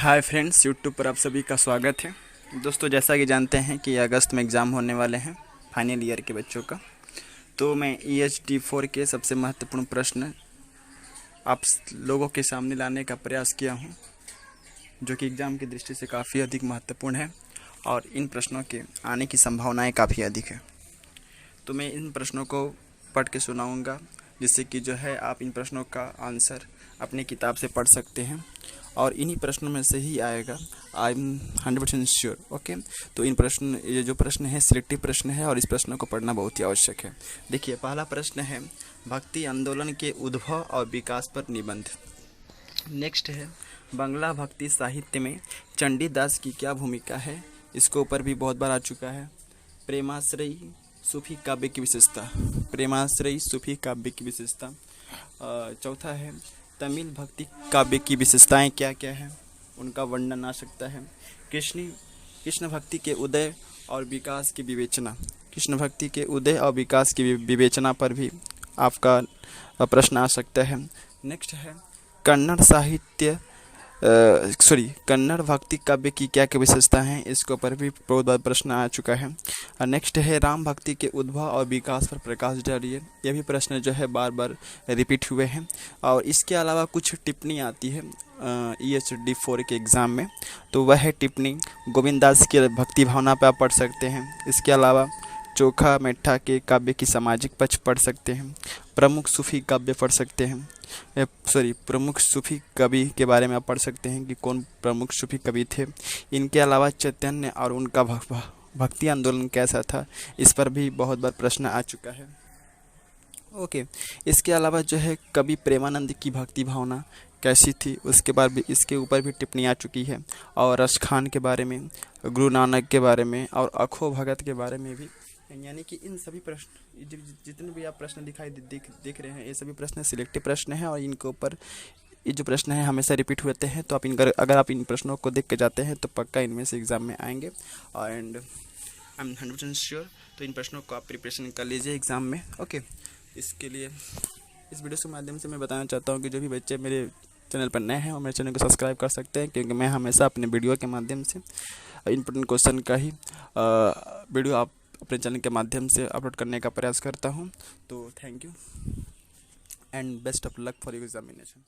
Hi friends, YouTube पर आप सभी का स्वागत है। दोस्तों, जैसा कि जानते हैं कि अगस्त में एग्ज़ाम होने वाले हैं फाइनल ईयर के बच्चों का। तो मैं EHD4 के सबसे महत्वपूर्ण प्रश्न आप लोगों के सामने लाने का प्रयास किया हूं, जो कि एग्ज़ाम की दृष्टि से काफ़ी अधिक महत्वपूर्ण है और इन प्रश्नों के आने की संभावनाएं काफ़ी अधिक है। तो मैं इन प्रश्नों को पढ़ के सुनाऊँगा, जिससे कि जो है आप इन प्रश्नों का आंसर अपनी किताब से पढ़ सकते हैं और इन्हीं प्रश्नों में से ही आएगा। I am 100% sure. ओके, तो ये जो प्रश्न है सिलेक्टिव प्रश्न है और इस प्रश्न को पढ़ना बहुत ही आवश्यक है। देखिए, पहला प्रश्न है भक्ति आंदोलन के उद्भव और विकास पर निबंध। नेक्स्ट है बांग्ला भक्ति साहित्य में चंडीदास की क्या भूमिका है। इसके ऊपर भी बहुत बार आ चुका है। प्रेमाश्रयी सूफी काव्य की विशेषता, प्रेमाश्रयी सूफी काव्य की विशेषता। चौथा है तमिल भक्ति काव्य की विशेषताएं क्या क्या हैं, उनका वर्णन आ सकता है। कृष्ण भक्ति के उदय और विकास की विवेचना, कृष्ण भक्ति के उदय और विकास की विवेचना पर भी आपका प्रश्न आ सकता है। नेक्स्ट है कन्नड़ भक्ति काव्य की क्या क्या विशेषता हैं, इसके ऊपर भी बहुत बार प्रश्न आ चुका है। नेक्स्ट है राम भक्ति के उद्भव और विकास पर प्रकाश डालिए। यह भी प्रश्न जो है बार बार रिपीट हुए हैं और इसके अलावा कुछ टिप्पणी आती है EHD4 के एग्ज़ाम में, तो वह है टिप्पणी गोविंद दास की भक्ति भावना पर आप पढ़ सकते हैं। इसके अलावा चोखा मेठा के काव्य की सामाजिक पक्ष पढ़ सकते हैं। प्रमुख सूफी काव्य पढ़ सकते हैं, प्रमुख सूफी कवि के बारे में आप पढ़ सकते हैं कि कौन प्रमुख सूफी कवि थे। इनके अलावा चैतन्य और उनका भक्ति आंदोलन कैसा था, इस पर भी बहुत बार प्रश्न आ चुका है। ओके, इसके अलावा जो है कवि प्रेमानंद की भक्ति भावना कैसी थी, उसके बाद भी इसके ऊपर भी टिप्पणी आ चुकी है। और रश खान के बारे में, गुरु नानक के बारे में और अखो भगत के बारे में भी, यानी कि इन सभी प्रश्न जितने भी आप प्रश्न दिख रहे हैं, ये सभी प्रश्न सिलेक्टिव प्रश्न हैं और इनके ऊपर ये जो प्रश्न है हमेशा रिपीट होते हैं। तो आप अगर आप इन प्रश्नों को देख के जाते हैं तो पक्का इनमें से एग्ज़ाम में आएंगे एंड आई एम 100% श्योर। तो इन प्रश्नों को आप प्रिपरेशन कर लीजिए एग्ज़ाम में। ओके, इसके लिए इस वीडियो के माध्यम से मैं बताना चाहता हूँ कि जो भी बच्चे मेरे चैनल पर नए हैं और मेरे चैनल को सब्सक्राइब कर सकते हैं, क्योंकि मैं हमेशा अपने वीडियो के माध्यम से इंपॉर्टेंट क्वेश्चन का ही वीडियो आप अपने चैनल के माध्यम से अपलोड करने का प्रयास करता हूं। तो thank you and best of luck for your examination.